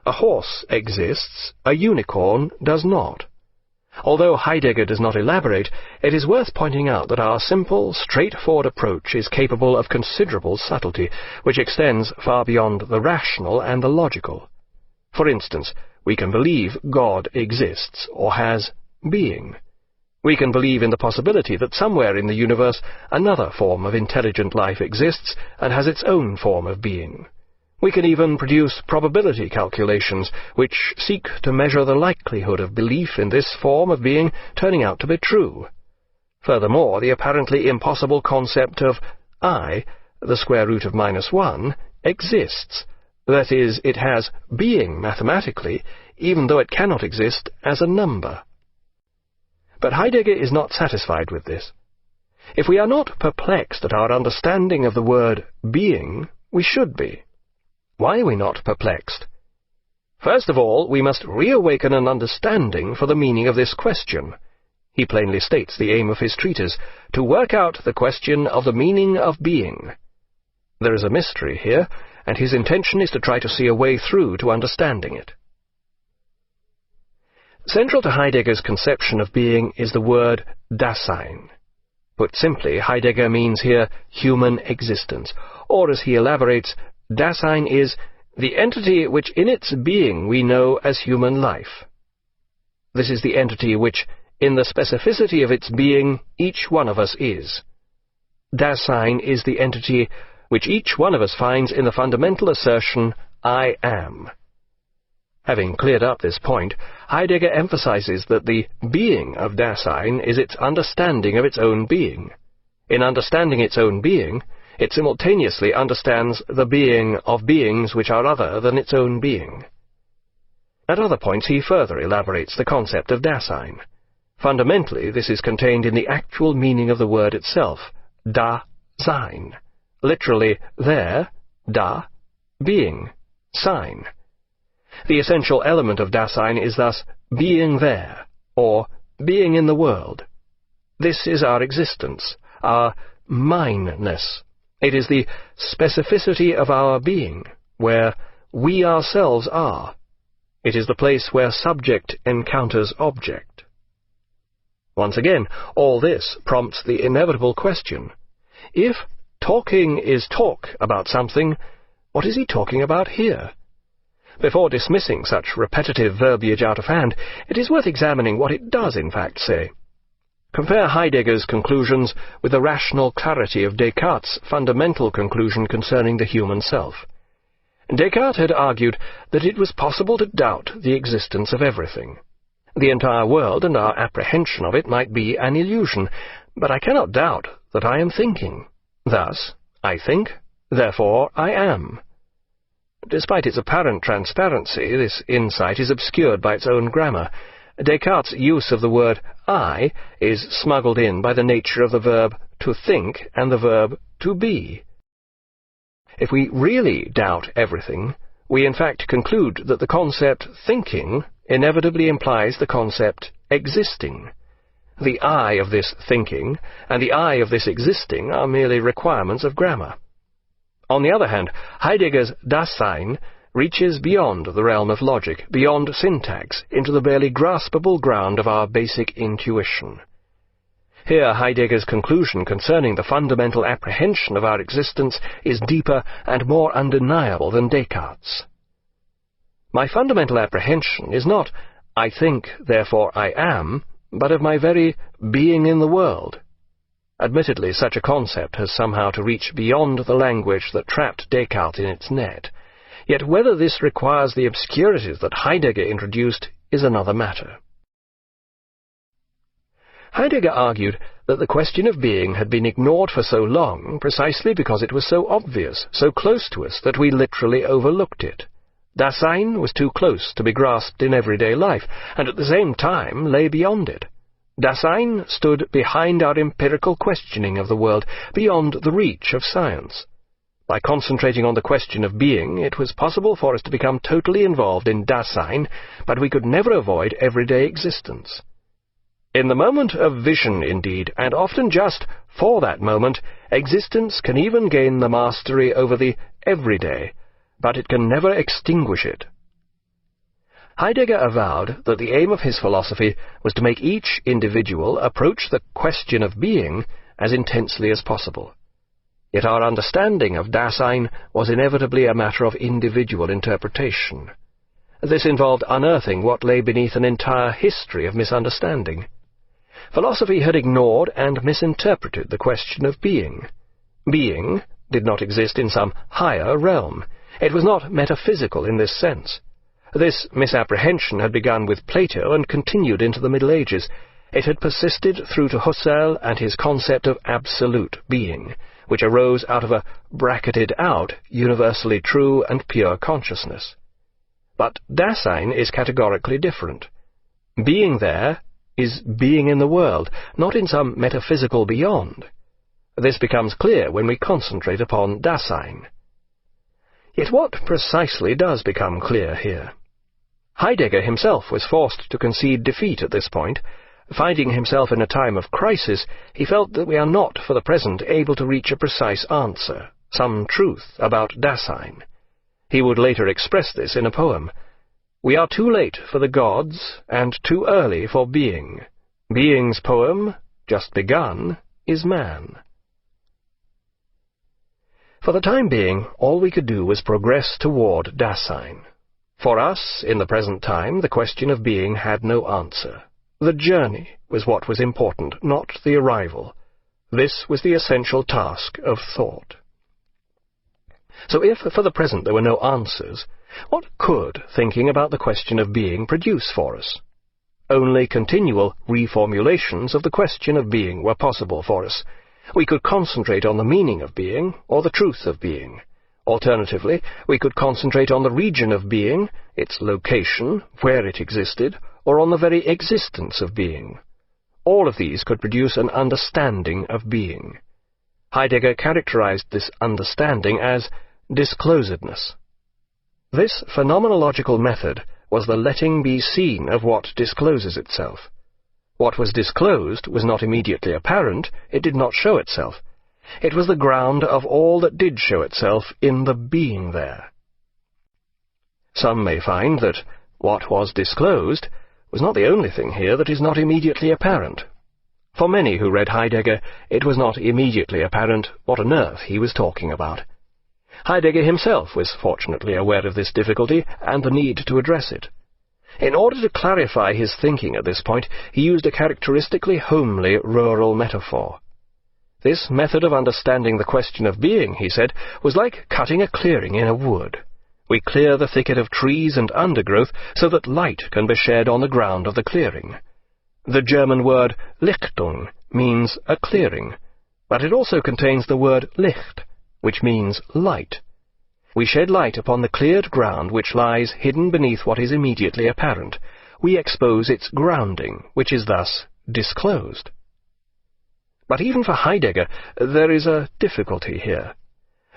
A horse exists, a unicorn does not. Although Heidegger does not elaborate, it is worth pointing out that our simple, straightforward approach is capable of considerable subtlety, which extends far beyond the rational and the logical. For instance, we can believe God exists, or has being. We can believe in the possibility that somewhere in the universe another form of intelligent life exists and has its own form of being. We can even produce probability calculations which seek to measure the likelihood of belief in this form of being turning out to be true. Furthermore, the apparently impossible concept of I, the square root of -1, exists. That is, it has being mathematically, even though it cannot exist as a number. But Heidegger is not satisfied with this. If we are not perplexed at our understanding of the word being, we should be. Why are we not perplexed? First of all, we must reawaken an understanding for the meaning of this question. He plainly states the aim of his treatise, to work out the question of the meaning of being. There is a mystery here, and his intention is to try to see a way through to understanding it. Central to Heidegger's conception of being is the word Dasein. Put simply, Heidegger means here human existence, or as he elaborates, Dasein is the entity which in its being we know as human life. This is the entity which, in the specificity of its being, each one of us is. Dasein is the entity which each one of us finds in the fundamental assertion, I am. Having cleared up this point, Heidegger emphasizes that the being of Dasein is its understanding of its own being. In understanding its own being, it simultaneously understands the being of beings which are other than its own being. At other points he further elaborates the concept of Dasein. Fundamentally, this is contained in the actual meaning of the word itself, Dasein. Literally, there, da, being, sign. The essential element of Dasein is thus being there, or being in the world. This is our existence, our mineness. It is the specificity of our being, where we ourselves are. It is the place where subject encounters object. Once again, all this prompts the inevitable question. If talking is talk about something, what is he talking about here? Before dismissing such repetitive verbiage out of hand, it is worth examining what it does in fact say. Compare Heidegger's conclusions with the rational clarity of Descartes' fundamental conclusion concerning the human self. Descartes had argued that it was possible to doubt the existence of everything. The entire world and our apprehension of it might be an illusion, but I cannot doubt that I am thinking. Thus, I think, therefore I am. Despite its apparent transparency, this insight is obscured by its own grammar. Descartes' use of the word I is smuggled in by the nature of the verb to think and the verb to be. If we really doubt everything, we in fact conclude that the concept thinking inevitably implies the concept existing. The I of this thinking and the I of this existing are merely requirements of grammar. On the other hand, Heidegger's Dasein reaches beyond the realm of logic, beyond syntax, into the barely graspable ground of our basic intuition. Here Heidegger's conclusion concerning the fundamental apprehension of our existence is deeper and more undeniable than Descartes'. My fundamental apprehension is not, I think, therefore I am, but of my very being in the world. Admittedly, such a concept has somehow to reach beyond the language that trapped Descartes in its net. Yet whether this requires the obscurities that Heidegger introduced is another matter. Heidegger argued that the question of being had been ignored for so long precisely because it was so obvious, so close to us, that we literally overlooked it. Dasein was too close to be grasped in everyday life, and at the same time lay beyond it. Dasein stood behind our empirical questioning of the world, beyond the reach of science. By concentrating on the question of being, it was possible for us to become totally involved in Dasein, but we could never avoid everyday existence. In the moment of vision, indeed, and often just for that moment, existence can even gain the mastery over the everyday, but it can never extinguish it. Heidegger avowed that the aim of his philosophy was to make each individual approach the question of being as intensely as possible. Yet our understanding of Dasein was inevitably a matter of individual interpretation. This involved unearthing what lay beneath an entire history of misunderstanding. Philosophy had ignored and misinterpreted the question of being. Being did not exist in some higher realm. It was not metaphysical in this sense. This misapprehension had begun with Plato and continued into the Middle Ages. It had persisted through to Husserl and his concept of absolute being, which arose out of a bracketed-out, universally true and pure consciousness. But Dasein is categorically different. Being there is being in the world, not in some metaphysical beyond. This becomes clear when we concentrate upon Dasein. Yet what precisely does become clear here? Heidegger himself was forced to concede defeat at this point. Finding himself in a time of crisis, he felt that we are not, for the present, able to reach a precise answer, some truth about Dasein. He would later express this in a poem. "We are too late for the gods, and too early for being. Being's poem, just begun, is man." For the time being, all we could do was progress toward Dasein. For us, in the present time, the question of being had no answer. The journey was what was important, not the arrival. This was the essential task of thought. So if, for the present, there were no answers, what could thinking about the question of being produce for us? Only continual reformulations of the question of being were possible for us. We could concentrate on the meaning of being, or the truth of being. Alternatively, we could concentrate on the region of being, its location, where it existed, or on the very existence of being. All of these could produce an understanding of being. Heidegger characterized this understanding as disclosedness. This phenomenological method was the letting be seen of what discloses itself. What was disclosed was not immediately apparent, it did not show itself. It was the ground of all that did show itself in the being there. Some may find that what was disclosed was not the only thing here that is not immediately apparent. For many who read Heidegger, it was not immediately apparent what on earth he was talking about. Heidegger himself was fortunately aware of this difficulty and the need to address it. In order to clarify his thinking at this point, he used a characteristically homely rural metaphor. This method of understanding the question of being, he said, was like cutting a clearing in a wood. We clear the thicket of trees and undergrowth so that light can be shed on the ground of the clearing. The German word Lichtung means a clearing, but it also contains the word Licht, which means light. We shed light upon the cleared ground which lies hidden beneath what is immediately apparent. We expose its grounding, which is thus disclosed. But even for Heidegger, there is a difficulty here.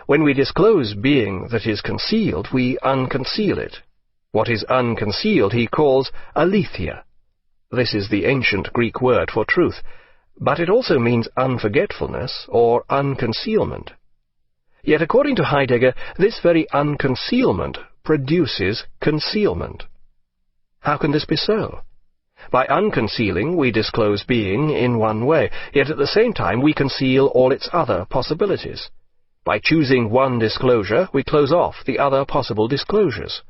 When we disclose being that is concealed, we unconceal it. What is unconcealed he calls aletheia. This is the ancient Greek word for truth, but it also means unforgetfulness or unconcealment. Yet according to Heidegger, this very unconcealment produces concealment. How can this be so? By unconcealing, we disclose being in one way, yet at the same time we conceal all its other possibilities. By choosing one disclosure, we close off the other possible disclosures.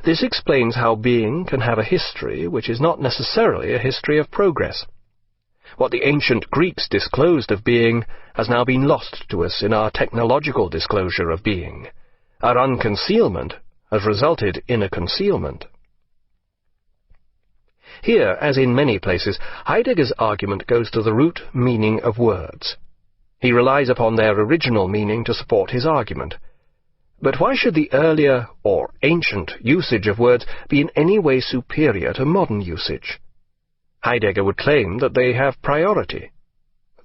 This explains how being can have a history which is not necessarily a history of progress. What the ancient Greeks disclosed of being has now been lost to us in our technological disclosure of being. Our unconcealment has resulted in a concealment. Here, as in many places, Heidegger's argument goes to the root meaning of words. He relies upon their original meaning to support his argument. But why should the earlier, or ancient, usage of words be in any way superior to modern usage? Heidegger would claim that they have priority.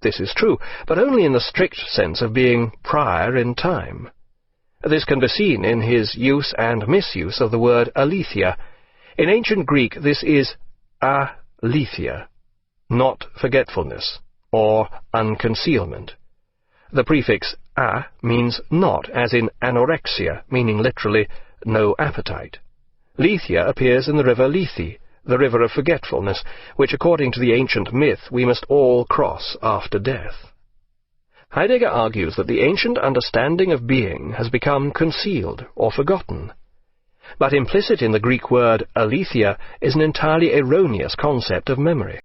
This is true, but only in the strict sense of being prior in time. This can be seen in his use and misuse of the word aletheia. In ancient Greek, this is aletheia, not forgetfulness, or unconcealment. The prefix a means not, as in anorexia, meaning literally no appetite. Lethia appears in the river Lethe, the river of forgetfulness, which according to the ancient myth we must all cross after death. Heidegger argues that the ancient understanding of being has become concealed or forgotten. But implicit in the Greek word aletheia is an entirely erroneous concept of memory.